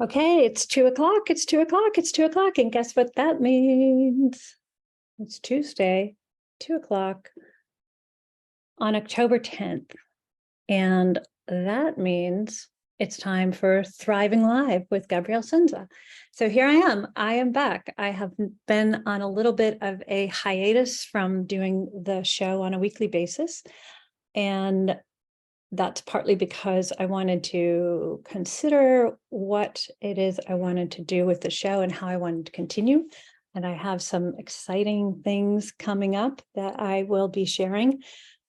Okay, it's 2 o'clock, it's 2 o'clock, it's 2 o'clock. And guess what that means? It's Tuesday, 2 o'clock on October 10th. And that means it's time for Thriving Live with Gabrielle Senza. So here I am back. I have been on a little bit of a hiatus from doing the show on a weekly basis. And that's partly because I wanted to consider what it is I wanted to do with the show and how I wanted to continue. And I have some exciting things coming up that I will be sharing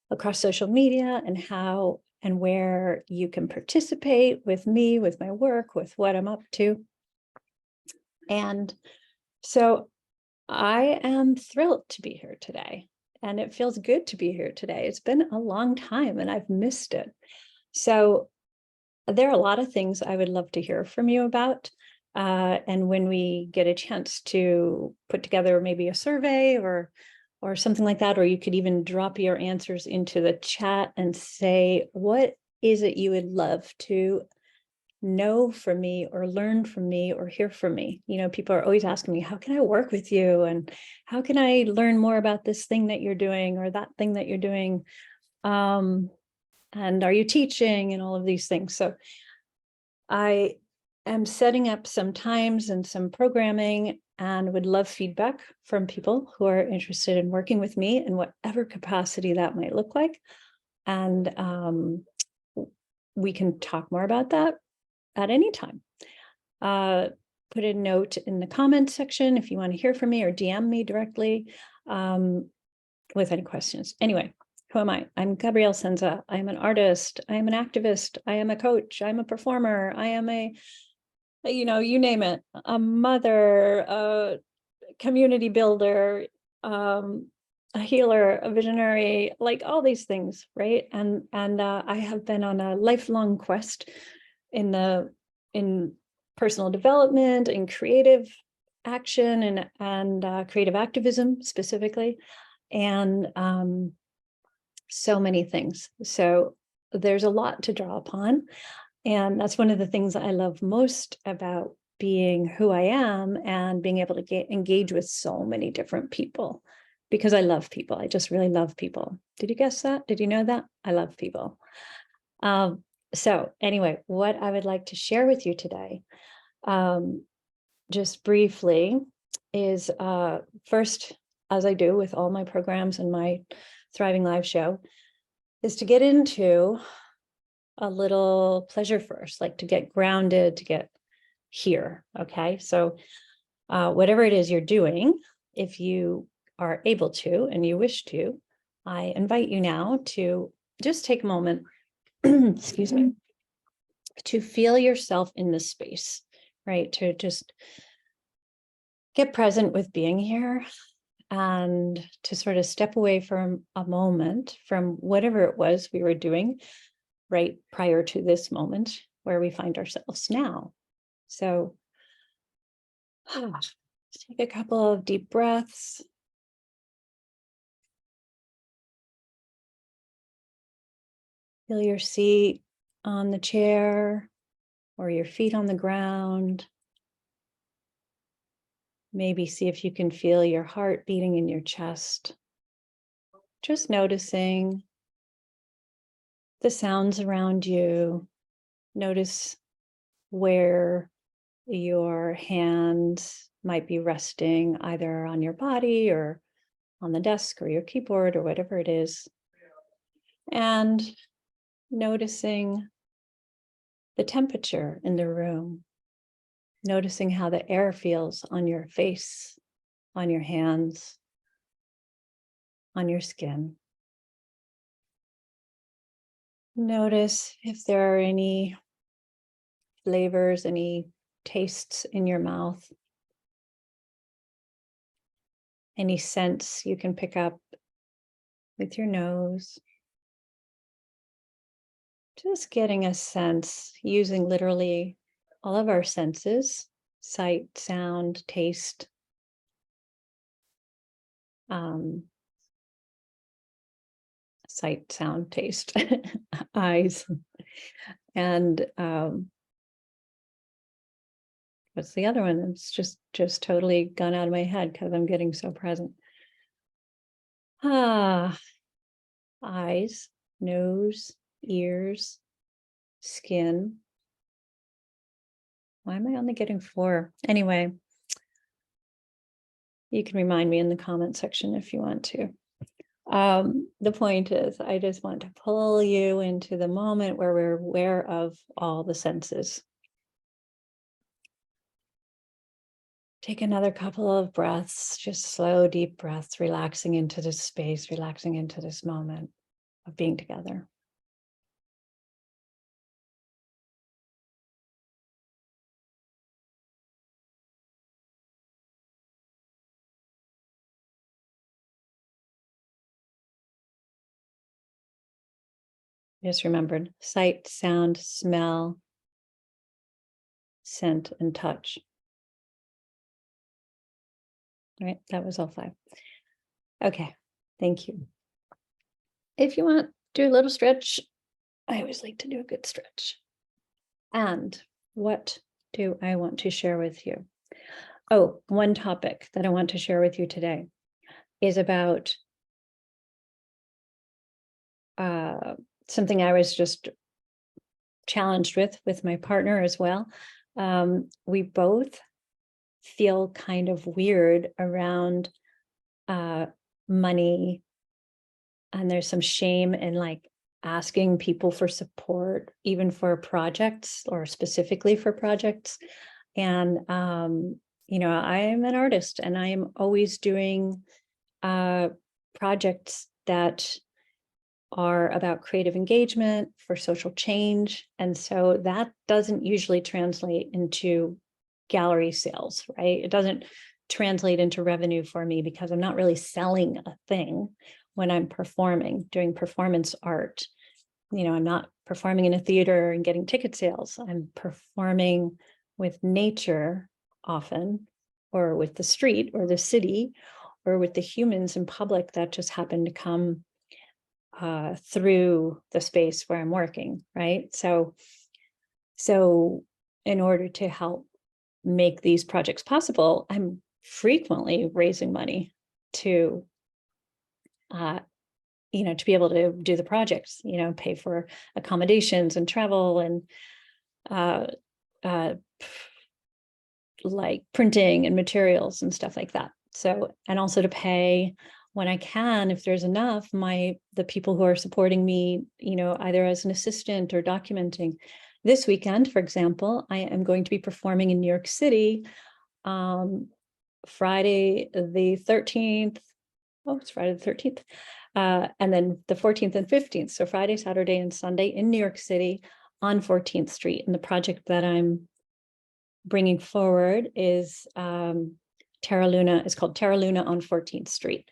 across social media, and how and where you can participate with me, with my work, with what I'm up to. And so I am thrilled to be here today. And it feels good to be here today. It's been a long time and I've missed it. So there are a lot of things I would love to hear from you about. And when we get a chance to put together maybe a survey or something like that, or you could even drop your answers into the chat and say, what is it you would love to know from me or learn from me or hear from me? You know, people are always asking me, how can I work with you? And how can I learn more about this thing that you're doing or that thing that you're doing? And are you teaching and all of these things? So I am setting up some times and some programming and would love feedback from people who are interested in working with me in whatever capacity that might look like. And we can talk more about that at any time. Put a note in the comment section if you want to hear from me, or DM me directly with any questions. Anyway, who am I? I'm Gabrielle Senza. I'm an artist. I am an activist. I am a coach. I'm a performer. I am you name it, a mother, a community builder, a healer, a visionary, like all these things, right? And I have been on a lifelong quest in personal development, in creative action, and creative activism specifically, and so many things. So there's a lot to draw upon. And that's one of the things I love most about being who I am and being able to engage with so many different people, because I love people. I just really love people. Did you guess that? Did you know that? I love people. So anyway, what I would like to share with you today, just briefly, is first, as I do with all my programs and my Thriving Live show, is to get into a little pleasure first, like to get grounded, to get here. Okay. So whatever it is you're doing, if you are able to, and you wish to, I invite you now to just take a moment, excuse me, to feel yourself in this space, right? To just get present with being here, and to sort of step away from a moment from whatever it was we were doing right prior to this moment where we find ourselves now. So take a couple of deep breaths. Feel your seat on the chair or your feet on the ground. Maybe see if you can feel your heart beating in your chest. Just noticing the sounds around you. Notice where your hands might be resting, either on your body or on the desk or your keyboard or whatever it is. And noticing the temperature in the room. Noticing how the air feels on your face, on your hands, on your skin. Notice if there are any flavors, any tastes in your mouth, any scents you can pick up with your nose. Just getting a sense, using literally all of our senses: sight, sound, taste, sight, sound, taste, eyes, and What's the other one? It's just totally gone out of my head because I'm getting so present. Eyes, nose, ears, skin. Why am I only getting 4? Anyway, you can remind me in the comment section if you want to. The point is, I just want to pull you into the moment where we're aware of all the senses. Take another couple of breaths, just slow, deep breaths, relaxing into this space, relaxing into this moment of being together. Just remembered sight, sound, smell, scent, and touch. Right, that was all 5. Okay, thank you. If you want, do a little stretch. I always like to do a good stretch. And what do I want to share with you? Oh, one topic that I want to share with you today is about something I was just challenged with my partner as well. We both feel kind of weird around money, and there's some shame in like asking people for support, even for projects or specifically for projects. And you know, I'm an artist and I am always doing projects that are about creative engagement for social change. And so that doesn't usually translate into gallery sales, right? It doesn't translate into revenue for me because I'm not really selling a thing when I'm performing, doing performance art. You know, I'm not performing in a theater and getting ticket sales. I'm performing with nature often, or with the street or the city, or with the humans in public that just happen to come through the space where I'm working, right? So in order to help make these projects possible, I'm frequently raising money to, you know, to be able to do the projects, you know, pay for accommodations and travel and like printing and materials and stuff like that. So, and also to pay when I can, if there's enough, the people who are supporting me, you know, either as an assistant or documenting. This weekend, for example, I am going to be performing in New York City, Friday the 13th. Oh, it's Friday the 13th. And then the 14th and 15th. So Friday, Saturday, and Sunday in New York City on 14th Street. And the project that I'm bringing forward is Terra Luna. It's called Terra Luna on 14th Street.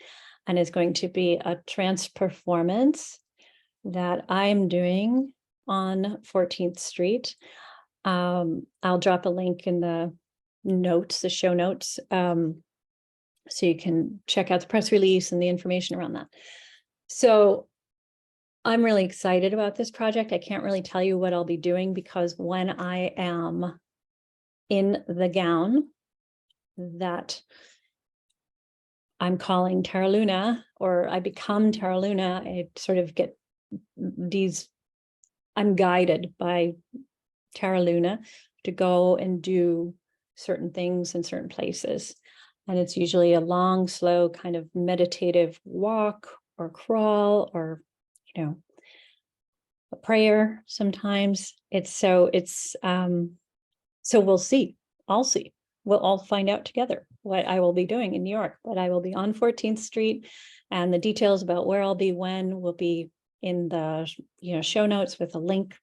And is going to be a trance performance that I'm doing on 14th Street. I'll drop a link in the notes, the show notes, so you can check out the press release and the information around that. So I'm really excited about this project. I can't really tell you what I'll be doing because when I am in the gown that I'm calling Terra Luna, or I become Terra Luna, I sort of get these, I'm guided by Terra Luna to go and do certain things in certain places. And it's usually a long, slow kind of meditative walk or crawl or, you know, a prayer sometimes. So we'll see. I'll see. We'll all find out together what I will be doing in New York, but I will be on 14th Street, and the details about where I'll be when will be in the, you know, show notes with a link.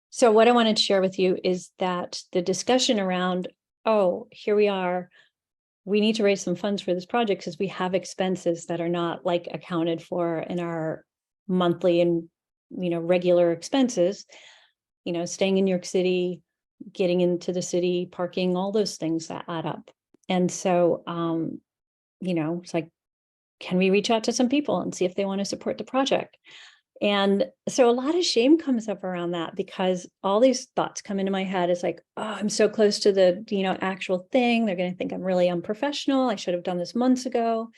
So what I wanted to share with you is that the discussion around, oh, here we are, we need to raise some funds for this project because we have expenses that are not like accounted for in our monthly and, you know, regular expenses, you know, staying in New York City, getting into the city, parking, all those things that add up. And so, you know, it's like, can we reach out to some people and see if they want to support the project? And so a lot of shame comes up around that, because all these thoughts come into my head. It's like, oh, I'm so close to the, actual thing. They're going to think I'm really unprofessional. I should have done this months ago.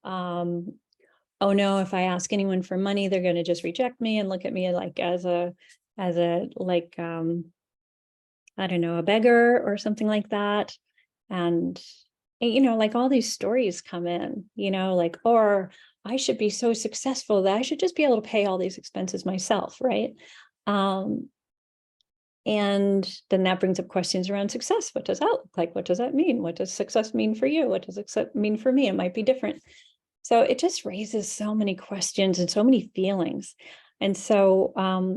Oh no, if I ask anyone for money, they're going to just reject me and look at me like as a like, I don't know, a beggar or something like that. And, like all these stories come in, like, or I should be so successful that I should just be able to pay all these expenses myself, right? And then that brings up questions around success. What does that look like? What does that mean? What does success mean for you? What does success mean for me? It might be different. So it just raises so many questions and so many feelings. And so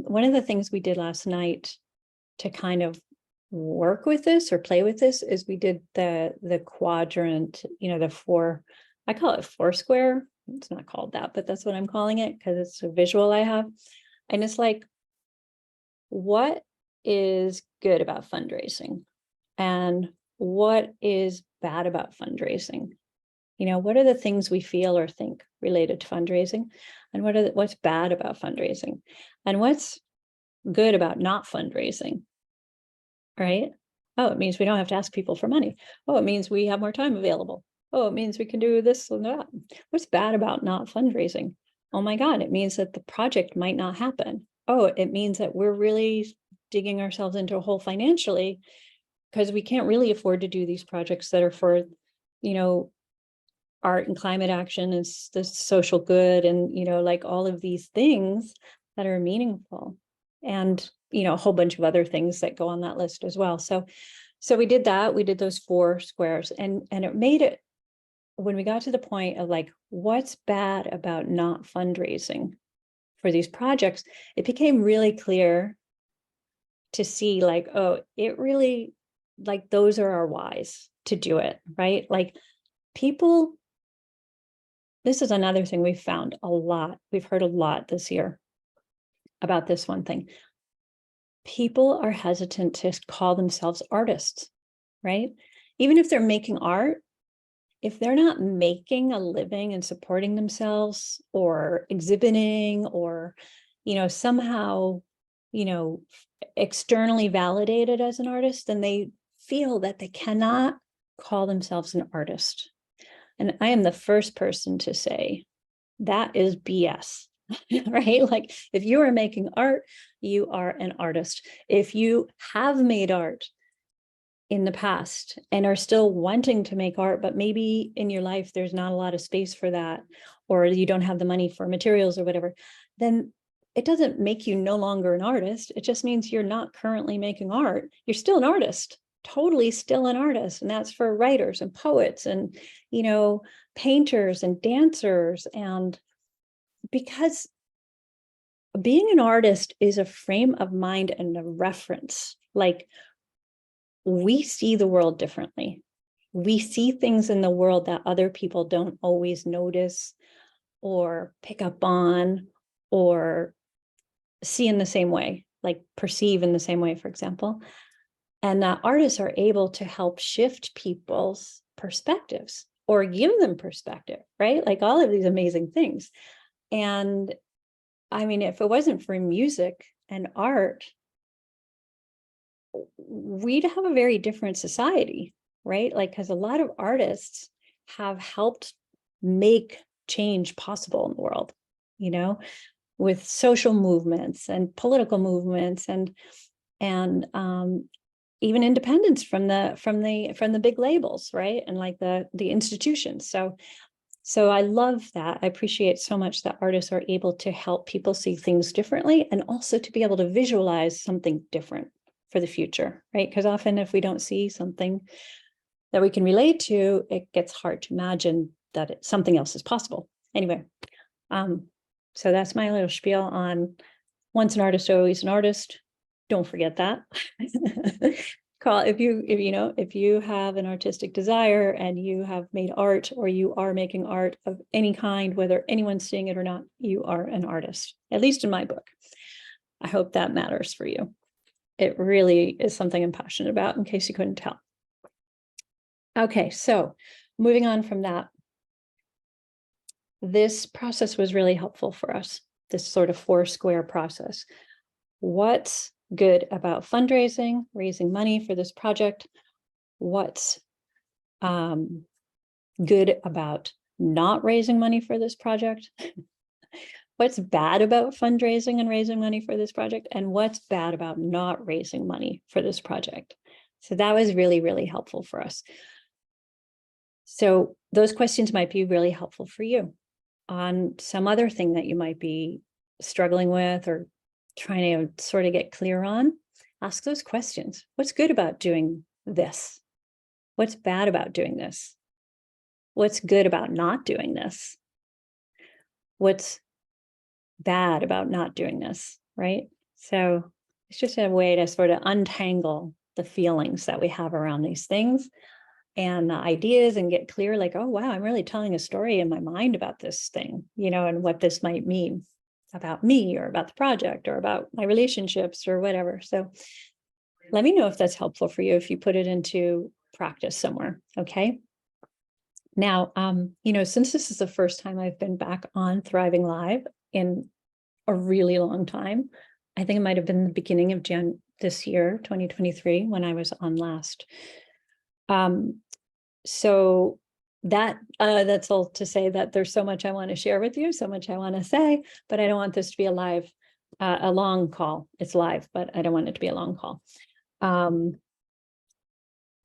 one of the things we did last night to kind of work with this or play with this is we did the quadrant, the four, I call it Foursquare. It's not called that, but that's what I'm calling it because it's a visual I have. And it's like, what is good about fundraising? And what is bad about fundraising? What are the things we feel or think related to fundraising? And what's bad about fundraising? And what's good about not fundraising? Right? Oh, it means we don't have to ask people for money. Oh, it means we have more time available. Oh, it means we can do this and that. What's bad about not fundraising? Oh my God, it means that the project might not happen. Oh, it means that we're really digging ourselves into a hole financially because we can't really afford to do these projects that are for, art and climate action and the social good and, like all of these things that are meaningful. And a whole bunch of other things that go on that list as well. So we did that. We did those 4 squares, and it made it, when we got to the point of like, what's bad about not fundraising for these projects, it became really clear to see like, oh, it really, like, those are our whys to do it, right? Like people, this is another thing we've found a lot. We've heard a lot this year about this one thing. People are hesitant to call themselves artists, right? Even if they're making art, if they're not making a living and supporting themselves or exhibiting or, somehow, externally validated as an artist, then they feel that they cannot call themselves an artist. And I am the first person to say that is BS. Right? Like if you are making art, you are an artist. If you have made art in the past and are still wanting to make art, but maybe in your life there's not a lot of space for that, or you don't have the money for materials or whatever, then it doesn't make you no longer an artist. It just means you're not currently making art. You're still an artist, totally still an artist. And that's for writers and poets and, painters and dancers. And because being an artist is a frame of mind and a reference. Like we see the world differently. We see things in the world that other people don't always notice or pick up on or see in the same way, like perceive in the same way, for example. And artists are able to help shift people's perspectives or give them perspective, right? Like all of these amazing things. And I mean, if it wasn't for music and art, we'd have a very different society, right? Like, because a lot of artists have helped make change possible in the world, with social movements and political movements and even independence from the big labels, right? And like the institutions. So I love that. I appreciate so much that artists are able to help people see things differently and also to be able to visualize something different for the future, right? Because often if we don't see something that we can relate to, it gets hard to imagine that something else is possible. Anyway, so that's my little spiel on once an artist, always an artist. Don't forget that. If you have an artistic desire and you have made art or you are making art of any kind, whether anyone's seeing it or not, you are an artist, at least in my book. I hope that matters for you. It really is something I'm passionate about, in case you couldn't tell. Okay, so moving on from that, this process was really helpful for us. this sort of 4-square process. What's good about fundraising, raising money for this project? What's good about not raising money for this project? What's bad about fundraising and raising money for this project? And what's bad about not raising money for this project? So that was really, really helpful for us. So those questions might be really helpful for you on some other thing that you might be struggling with or trying to sort of get clear on. Ask those questions. What's good about doing this? What's bad about doing this? What's good about not doing this? What's bad about not doing this, right? So it's just a way to sort of untangle the feelings that we have around these things and the ideas and get clear, like, oh, wow, I'm really telling a story in my mind about this thing, you know, and what this might mean about me or about the project or about my relationships or whatever. So let me know if that's helpful for you, if you put it into practice somewhere. Okay. Now, you know, since this is the first time I've been back on Thriving Live in a really long time, I think it might have been the beginning of this year, 2023, when I was on last. So that's all to say that there's so much I want to share with you, so much I want to say, but I don't want this to be a long call. It's live, but I don't want it to be a long call.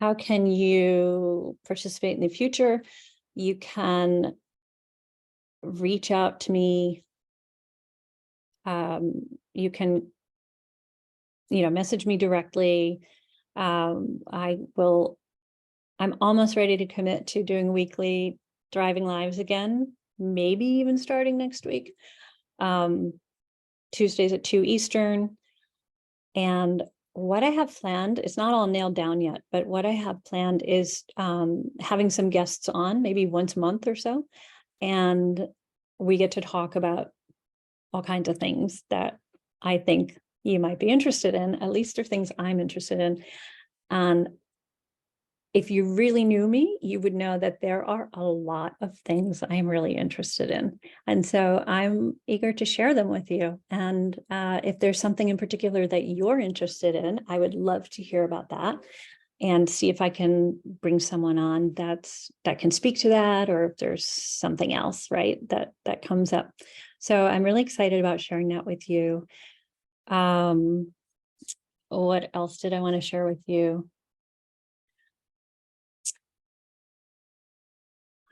How can you participate in the future? You can reach out to me. You can, you know, message me directly. I'm almost ready to commit to doing weekly Thriving Lives again, maybe even starting next week. Tuesdays at 2 Eastern. And what I have planned, it's not all nailed down yet, but what I have planned is having some guests on maybe once a month or so. And we get to talk about all kinds of things that I think you might be interested in, at least are things I'm interested in. And if you really knew me, you would know that there are a lot of things I'm really interested in. And so I'm eager to share them with you. And if there's something in particular that you're interested in, I would love to hear about that and see if I can bring someone on that can speak to that, or if there's something else, right, that comes up. So I'm really excited about sharing that with you. What else did I want to share with you?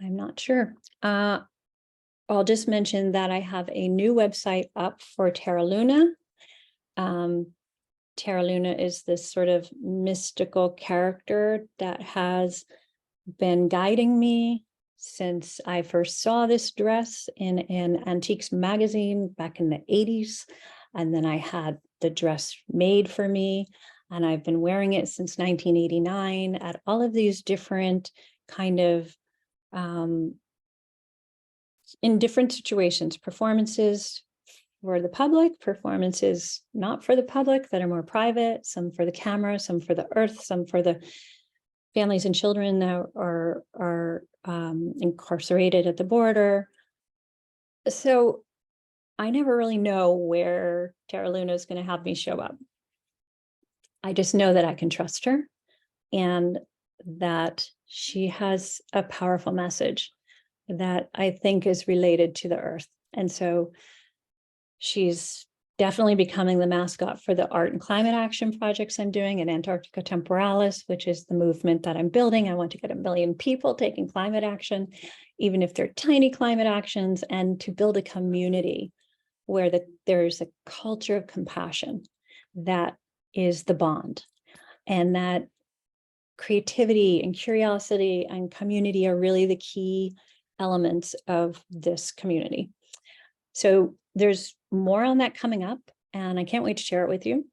I'm not sure. I'll just mention that I have a new website up for Terra Luna. Terra Luna is this sort of mystical character that has been guiding me since I first saw this dress in an Antiques magazine back in the 80s. And then I had the dress made for me, and I've been wearing it since 1989 at all of these different kind of in different situations, performances for the public, performances not for the public that are more private, some for the camera, some for the earth, some for the families and children that are incarcerated at the border. So I never really know where Terra Luna is going to have me show up. I just know that I can trust her and that she has a powerful message that I think is related to the earth. And so she's definitely becoming the mascot for the art and climate action projects I'm doing in Antarctica Temporalis, which is the movement that I'm building. I want to get 1 million people taking climate action, even if they're tiny climate actions, and to build a community where there's a culture of compassion that is the bond, and that creativity and curiosity and community are really the key elements of this community. So there's more on that coming up, and I can't wait to share it with you.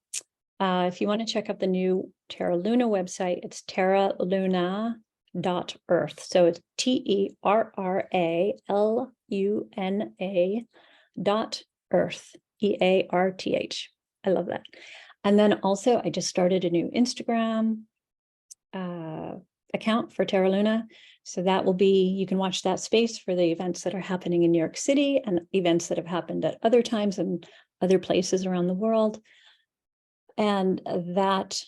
If you want to check out the new Terra Luna website, it's terraluna.earth. So it's TERRALUNA.earth, EARTH. I love that. And then also I just started a new Instagram account for Terra Luna. So that will be, you can watch that space for the events that are happening in New York City and events that have happened at other times and other places around the world. And that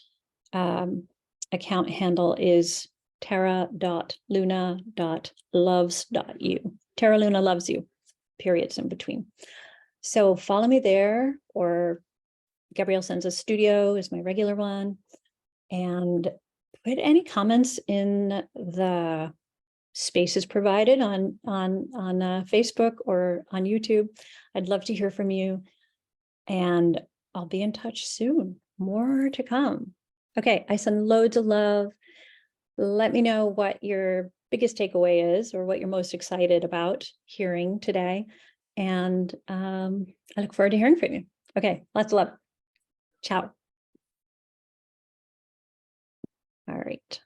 account handle is terra.luna.loves.you. Terra Luna loves you, periods in between. So follow me there, or Gabrielle Sends a Studio is my regular one. And put any comments in the spaces provided on Facebook or on YouTube. I'd love to hear from you, and I'll be in touch soon. More to come. Okay, I send loads of love. Let me know what your biggest takeaway is, or what you're most excited about hearing today. And I look forward to hearing from you. Okay, lots of love. Ciao. All right.